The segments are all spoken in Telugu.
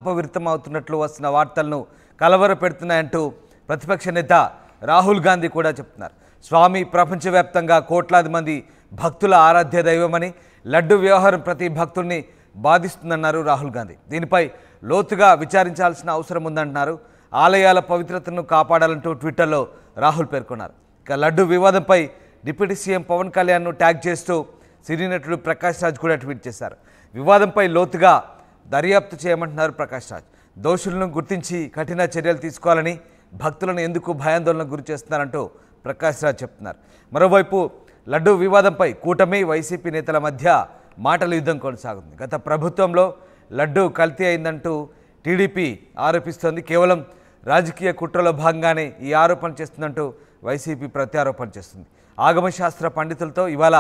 అపవిత్రమవుతున్నట్లు వస్తున్న వార్తలను కలవరపెడుతున్నాయంటూ ప్రతిపక్ష నేత రాహుల్ గాంధీ కూడా చెప్తున్నారు. స్వామి ప్రపంచవ్యాప్తంగా కోట్లాది మంది భక్తుల ఆరాధ్య దైవమని, లడ్డు వ్యవహారం ప్రతి భక్తుల్ని బాధిస్తుందన్నారు రాహుల్ గాంధీ. దీనిపై లోతుగా విచారించాల్సిన అవసరం ఉందంటున్నారు. ఆలయాల పవిత్రతను కాపాడాలంటూ ట్విట్టర్లో రాహుల్ పేర్కొన్నారు. ఇక లడ్డు వివాదంపై డిప్యూటీ సీఎం పవన్ కళ్యాణ్ను ట్యాగ్ చేస్తూ సినీ నటుడు ప్రకాష్ రాజ్ కూడా ట్వీట్ చేశారు. వివాదంపై లోతుగా దర్యాప్తు చేయమంటున్నారు ప్రకాష్ రాజ్. దోషులను గుర్తించి కఠిన చర్యలు తీసుకోవాలని, భక్తులను ఎందుకు భయాందోళనకు గురి చేస్తున్నారంటూ ప్రకాష్ రాజ్ చెప్తున్నారు. మరోవైపు లడ్డు వివాదంపై కూటమి, వైసీపీ నేతల మధ్య మాటల యుద్ధం కొనసాగుతుంది. గత ప్రభుత్వంలో లడ్డు కల్తీ అయిందంటూ టీడీపీ ఆరోపిస్తోంది. కేవలం రాజకీయ కుట్రలో భాగంగానే ఈ ఆరోపణ చేస్తుందంటూ వైసీపీ ప్రత్యారోపణ చేస్తుంది. ఆగమశాస్త్ర పండితులతో ఇవాళ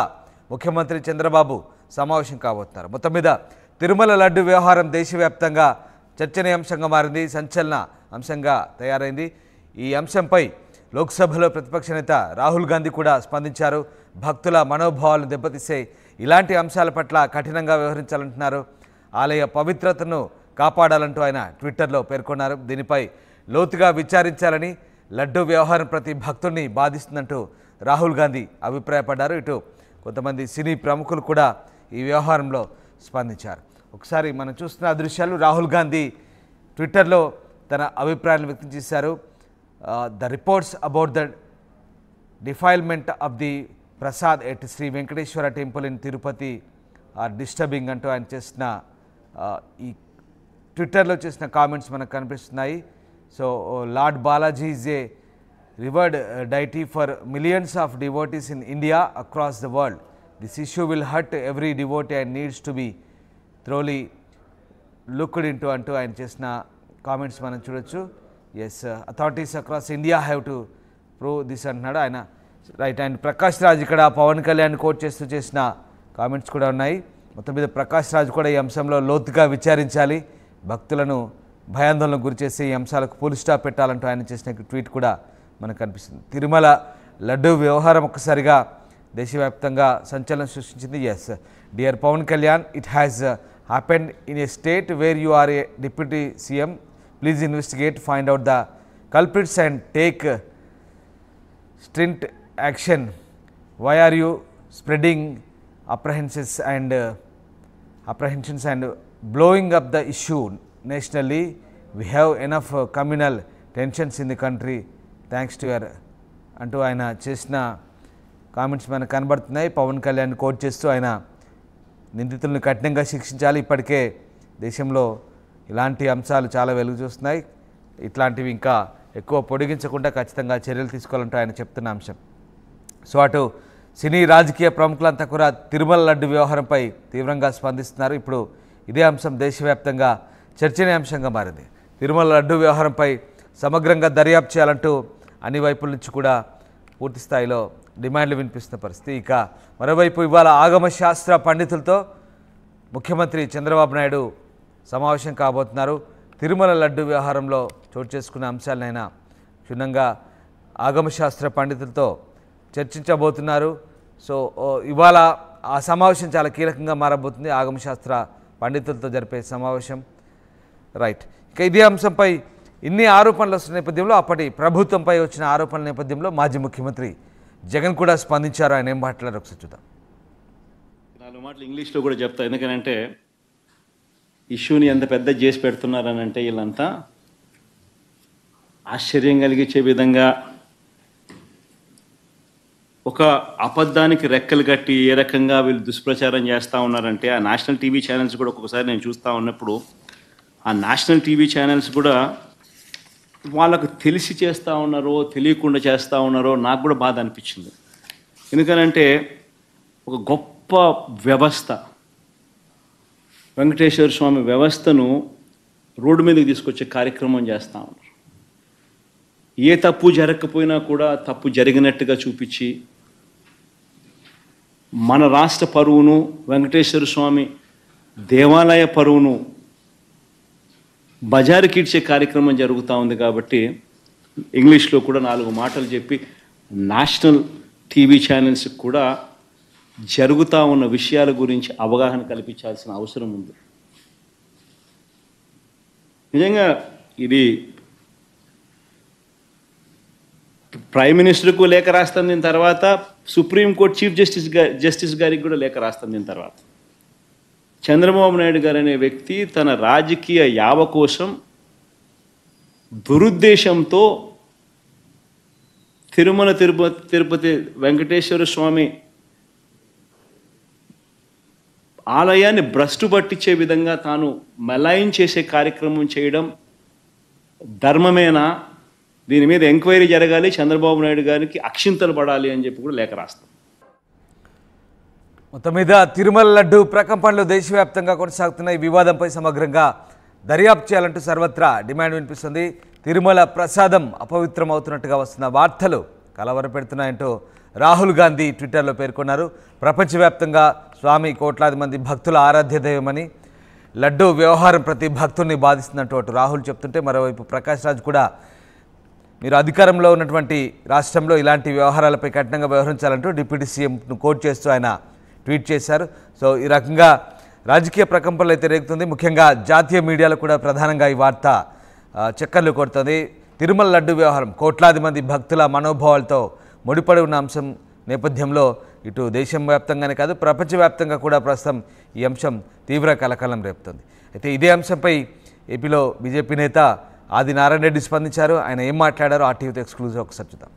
ముఖ్యమంత్రి చంద్రబాబు సమావేశం కాబోతున్నారు. మొత్తం మీద తిరుమల లడ్డు వ్యవహారం దేశవ్యాప్తంగా చర్చనీయాంశంగా మారింది, సంచలన అంశంగా తయారైంది. ఈ అంశంపై లోక్సభలో ప్రతిపక్ష నేత రాహుల్ గాంధీ కూడా స్పందించారు. భక్తుల మనోభావాలను దెబ్బతీసే ఇలాంటి అంశాల పట్ల కఠినంగా వ్యవహరించాలంటున్నారు. ఆలయ పవిత్రతను కాపాడాలంటూ ఆయన ట్విట్టర్లో పేర్కొన్నారు. దీనిపై లోతుగా విచారించాలని, లడ్డు వ్యవహారం ప్రతి భక్తుడిని బాధిస్తుందంటూ రాహుల్ గాంధీ అభిప్రాయపడ్డారు. ఇటు కొంతమంది సినీ ప్రముఖులు కూడా ఈ వ్యవహారంలో స్పందించారు. ఒకసారి మనం చూస్తున్న దృశ్యాలు, రాహుల్ గాంధీ ట్విట్టర్లో తన అభిప్రాయాలను వ్యక్తం చేశారు. The reports about the defilement of the prasad at Shri Venkateswara temple in Tirupati are disturbing అంటూ ఆయన చేసిన ఈ ట్విట్టర్లో చేసిన కామెంట్స్ మనకు కనిపిస్తున్నాయి. So Lord Balaji is a revered deity for millions of devotees in India across the world. This issue will hurt every devotee and needs to be thoroughly looked into అంటూ ఆయన చేసిన కామెంట్స్ మనం చూడొచ్చు. Yes, authorities across India have to prove this అంటున్నాడు ఆయన. రైట్. అండ్ ప్రకాష్ రాజ్ ఇక్కడ పవన్ కళ్యాణ్ కోట్ చేస్తూ చేసిన కామెంట్స్ కూడా ఉన్నాయి. మొత్తం మీద ప్రకాష్ రాజ్ కూడా ఈ అంశంలో లోతుగా విచారించాలి, భక్తులను భయాందోళనకు గురి చేసే ఈ అంశాలకు ఫుల్ స్టాప్ పెట్టాలంటూ ఆయన చేసిన ట్వీట్ కూడా మనకు కనిపిస్తుంది. తిరుమల లడ్డు వ్యవహారం ఒక్కసారిగా దేశవ్యాప్తంగా సంచలనం సృష్టించింది. Yes dear Pawan Kalyan, it has happened in a state where you are a deputy CM. Please investigate, find out the culprits and take strict action. Why are you spreading apprehensions and blowing up the issue nationally? We have enough communal tensions in the country thanks to your అంటూ ఆయన చేసిన కామెంట్స్ మనకు కనబడుతున్నాయి. పవన్ కళ్యాణ్ కోట్ చేస్తూ ఆయన నిందితులను కఠినంగా శిక్షించాలి, ఇప్పటికే దేశంలో ఇలాంటి అంశాలు చాలా వెలుగు చూస్తున్నాయి, ఇట్లాంటివి ఇంకా ఎక్కువ పొడిగించకుండా ఖచ్చితంగా చర్యలు తీసుకోవాలంటూ ఆయన చెప్తున్న అంశం. సో అటు సినీ రాజకీయ ప్రముఖులంతా కూడా తిరుమల లడ్డు వ్యవహారంపై తీవ్రంగా స్పందిస్తున్నారు. ఇప్పుడు ఇదే అంశం దేశవ్యాప్తంగా చర్చనీయాంశంగా మారింది. తిరుమల లడ్డు వ్యవహారంపై సమగ్రంగా దర్యాప్తు చేయాలంటూ అన్ని వైపుల నుంచి కూడా పూర్తి స్థాయిలో డిమాండ్లు వినిపిస్తున్న పరిస్థితి. ఇక మరోవైపు ఇవాళ ఆగమశాస్త్ర పండితులతో ముఖ్యమంత్రి చంద్రబాబు నాయుడు సమావేశం కాబోతున్నారు. తిరుమల లడ్డు వ్యవహారంలో చోటు చేసుకున్న అంశాలనైనా క్షుణ్ణంగా ఆగమశాస్త్ర పండితులతో చర్చించబోతున్నారు. సో ఇవాళ ఆ సమావేశం చాలా కీలకంగా మారబోతుంది, ఆగమశాస్త్ర పండితులతో జరిపే సమావేశం. రైట్. ఇక ఇదే అంశంపై ఇన్ని ఆరోపణలు వస్తున్న నేపథ్యంలో, అప్పటి ప్రభుత్వంపై వచ్చిన ఆరోపణల నేపథ్యంలో మాజీ ముఖ్యమంత్రి జగన్ కూడా స్పందించారు. ఆయన ఏం మాట్లాడారు ఒకసారి చూద్దాం. 4 మాటలు ఇంగ్లీష్లో కూడా చెప్తా. ఎందుకనంటే ఇష్యూని ఎంత పెద్ద చేసి పెడుతున్నారనంటే వీళ్ళంతా ఆశ్చర్యం కలిగించే విధంగా ఒక అబద్ధానికి రెక్కలు కట్టి ఏ రకంగా వీళ్ళు దుష్ప్రచారం చేస్తూ ఉన్నారంటే, ఆ నేషనల్ టీవీ ఛానల్స్ కూడా ఒక్కొక్కసారి నేను చూస్తూ ఉన్నప్పుడు ఆ నేషనల్ టీవీ ఛానల్స్ కూడా వాళ్ళకు తెలిసి చేస్తూ ఉన్నారో తెలియకుండా చేస్తూ ఉన్నారో నాకు కూడా బాధ అనిపించింది. ఎందుకనంటే ఒక గొప్ప వ్యవస్థ, వెంకటేశ్వర స్వామి వ్యవస్థను రోడ్డు మీదకి తీసుకొచ్చే కార్యక్రమం చేస్తూ ఉన్నారు. ఏ తప్పు జరగకపోయినా కూడా తప్పు జరిగినట్టుగా చూపించి మన రాష్ట్ర పరువును, వెంకటేశ్వర స్వామి దేవాలయ పరువును బజారుకిడ్చే కార్యక్రమం జరుగుతూ ఉంది. కాబట్టి ఇంగ్లీష్లో కూడా 4 మాటలు చెప్పి నేషనల్ టీవీ ఛానల్స్ కూడా జరుగుతూ ఉన్న విషయాల గురించి అవగాహన కల్పించాల్సిన అవసరం ఉంది. నిజంగా ఇది ప్రైమ్ మినిస్టర్కు లేఖ రాస్తాం, దీని తర్వాత సుప్రీంకోర్టు చీఫ్ జస్టిస్ గారికి కూడా లేఖ రాస్తాం. దీని తర్వాత చంద్రబాబు నాయుడు గారు అనే వ్యక్తి తన రాజకీయ యావ కోసం దురుద్దేశంతో తిరుమల తిరుపతి వెంకటేశ్వర స్వామి ఆలయాన్ని భ్రష్టు పట్టించే విధంగా తాను మలాయిన్ చేసే కార్యక్రమం చేయడం ధర్మమేనా? దీని మీద ఎంక్వైరీ జరగాలి, చంద్రబాబు నాయుడు గారికి అక్షింతలు పడాలి అని చెప్పి కూడా లేఖ రాస్తాం. మొత్తం మీద తిరుమల లడ్డు ప్రకంపనలు దేశవ్యాప్తంగా కొనసాగుతున్న ఈ వివాదంపై సమగ్రంగా దర్యాప్తు చేయాలంటూ సర్వత్రా డిమాండ్ వినిపిస్తుంది. తిరుమల ప్రసాదం అపవిత్రం అవుతున్నట్టుగా వస్తున్న వార్తలు కలవరపెడుతున్నాయంటూ రాహుల్ గాంధీ ట్విట్టర్లో పేర్కొన్నారు. ప్రపంచవ్యాప్తంగా స్వామి కోట్లాది మంది భక్తుల ఆరాధ్య దైవమని, లడ్డు వ్యవహారం ప్రతి భక్తుల్ని బాధిస్తున్నట్టు అటు రాహుల్ చెప్తుంటే, మరోవైపు ప్రకాష్ రాజ్ కూడా మీరు అధికారంలో ఉన్నటువంటి రాష్ట్రంలో ఇలాంటి వ్యవహారాలపై కఠినంగా వ్యవహరించాలంటూ డిప్యూటీ సీఎంను కోట్ చేస్తూ ఆయన ట్వీట్ చేశారు. సో ఈ రకంగా రాజకీయ ప్రకంపనలు అయితే రేగుతుంది. ముఖ్యంగా జాతీయ మీడియాలో కూడా ప్రధానంగా ఈ వార్త చక్కర్లు కొడుతుంది. తిరుమల లడ్డు వ్యవహారం కోట్లాది మంది భక్తుల మనోభావాలతో ముడిపడి ఉన్న అంశం నేపథ్యంలో ఇటు దేశం వ్యాప్తంగానే కాదు ప్రపంచవ్యాప్తంగా కూడా ప్రస్తుతం ఈ అంశం తీవ్ర కలకలం రేపుతుంది. అయితే ఇదే అంశంపై ఏపీలో బీజేపీ నేత ఆదినారాయణ రెడ్డి స్పందించారు. ఆయన ఏం మాట్లాడారో ఆర్టీవీతో ఎక్స్క్లూజివ్ ఒకసారి చూద్దాం.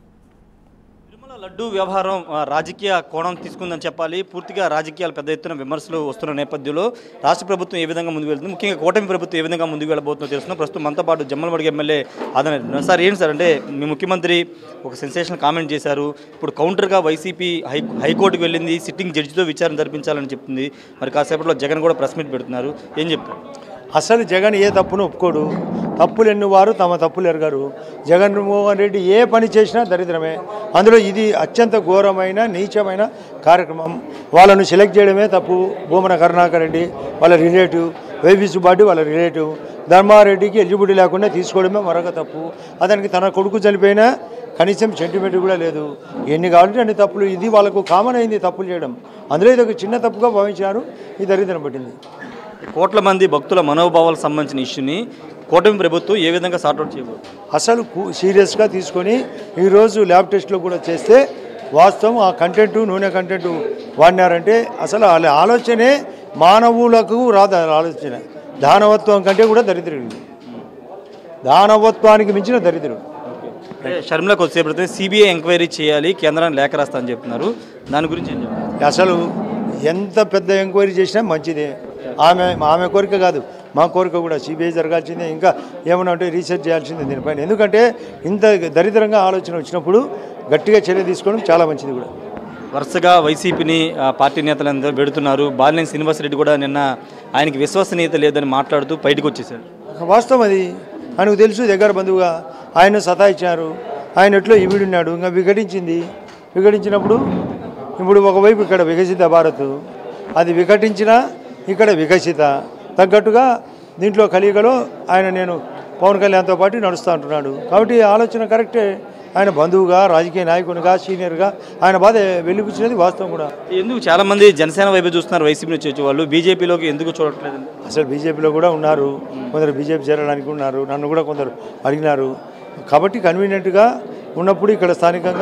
తిరుమల లడ్డు వ్యవహారం రాజకీయ కోణం తీసుకుందని చెప్పాలి. పూర్తిగా రాజకీయాలు పెద్ద ఎత్తున విమర్శలు వస్తున్న నేపథ్యంలో రాష్ట్ర ప్రభుత్వం ఏ విధంగా ముందుకు వెళ్తుంది, ముఖ్యంగా కూటమి ప్రభుత్వం ఏ విధంగా ముందుకు వెళ్ళబోతుందో తెలుస్తున్నాం. ప్రస్తుతం మనతో పాటు జమ్మలమడుగు ఎమ్మెల్యే ఆదినారాయణ సార్, ఏంటి సార్ అంటే మీ ముఖ్యమంత్రి ఒక సెన్సేషనల్ కామెంట్ చేశారు. ఇప్పుడు కౌంటర్గా వైసీపీ హైకోర్టుకు వెళ్ళింది, సిట్టింగ్ జడ్జితో విచారణ జరిపించాలని చెప్తుంది. మరి కాసేపట్లో జగన్ కూడా ప్రెస్ మీట్ పెడుతున్నారు. ఏం చెప్తారు? అసలు జగన్ ఏ తప్పును ఒప్పుకోడు. తప్పులు ఎన్నువారు తమ తప్పులు ఎరగారు. జగన్మోహన్ రెడ్డి ఏ పని చేసినా దరిద్రమే. అందులో ఇది అత్యంత ఘోరమైన నీచమైన కార్యక్రమం. వాళ్ళను సెలెక్ట్ చేయడమే తప్పు. భూమన కరుణాకర్ రెడ్డి వాళ్ళ రిలేటివ్, వైవి సుబ్బారెడ్డి వాళ్ళ రిలేటివ్, ధర్మారెడ్డికి ఎలిజిబిలిటీ లేకుండా తీసుకోవడమే మరొక తప్పు. అతనికి తన కొడుకు చనిపోయినా కనీసం సెంటిమెంట్ కూడా లేదు. ఎన్ని కావాలంటే అన్ని తప్పులు. ఇది వాళ్ళకు కామన్ అయింది తప్పులు చేయడం. అందులో ఇది ఒక చిన్న తప్పుగా భావించారు. ఈ దరిద్రం పట్టింది. కోట్ల మంది భక్తుల మనోభావాలకు సంబంధించిన ఇష్యూని కూటమి ప్రభుత్వం ఏ విధంగా సార్ట్అవుట్ చేయబోతుంది? అసలు సీరియస్గా తీసుకొని ఈరోజు ల్యాబ్ టెస్ట్లో కూడా చేస్తే వాస్తవం ఆ కంటెంట్ నూనె కంటెంట్ వాడినారంటే అసలు వాళ్ళ ఆలోచనే మానవులకు రాదు. ఆలోచన దానవత్వం కంటే కూడా దరిద్రుడు, దానవత్వానికి మించిన దరిద్రుడు. షర్మిలకు వచ్చేప్పుడు సిబిఐ ఎంక్వైరీ చేయాలి, కేంద్రాన్ని లేఖ రాస్తా అని చెప్తున్నారు. దాని గురించి ఏం చెప్తారు? అసలు ఎంత పెద్ద ఎంక్వైరీ చేసినా మంచిదే. ఆమె కోరిక కాదు, మా కోరిక కూడా సిబిఐ జరగాల్సిందే. ఇంకా ఏమన్నా ఉంటే రీసెర్చ్ చేయాల్సిందే దీనిపైన. ఎందుకంటే ఇంత దరిద్రంగా ఆలోచన వచ్చినప్పుడు గట్టిగా చర్య తీసుకోవడం చాలా మంచిది కూడా. వరుసగా వైసీపీని పార్టీ నేతలందరూ పెడుతున్నారు. బాలినేని శ్రీనివాసరెడ్డి కూడా నిన్న ఆయనకి విశ్వసనీయత లేదని మాట్లాడుతూ బయటకు వచ్చేసారు. వాస్తవం అది. ఆయనకు తెలుసు, దగ్గర బంధువుగా ఆయన సతాయించారు. ఆయన ఎట్లో ఈవిడున్నాడు. ఇంకా విఘటించినప్పుడు ఇప్పుడు ఒకవైపు ఇక్కడ వికసిత భారత్, అది వికటించినా ఇక్కడ వికసిత తగ్గట్టుగా దీంట్లో కలిగలో ఆయన నేను పవన్ కళ్యాణ్తో పాటు నడుస్తూ అంటున్నాడు. కాబట్టి ఆలోచన కరెక్టే. ఆయన బంధువుగా, రాజకీయ నాయకునిగా, సీనియర్గా ఆయన బాధ వెలిపించినది వాస్తవం కూడా. ఎందుకు చాలామంది జనసేన వైపు చూస్తున్నారు, వైసీపీ నుంచి వచ్చే వాళ్ళు బీజేపీలోకి ఎందుకు చూడట్లేదు? అసలు బీజేపీలో కూడా ఉన్నారు, కొందరు బీజేపీ చేరడానికి ఉన్నారు. నన్ను కూడా కొందరు అడిగినారు. కాబట్టి కన్వీనియంట్గా ఉన్నప్పుడు ఇక్కడ స్థానికంగా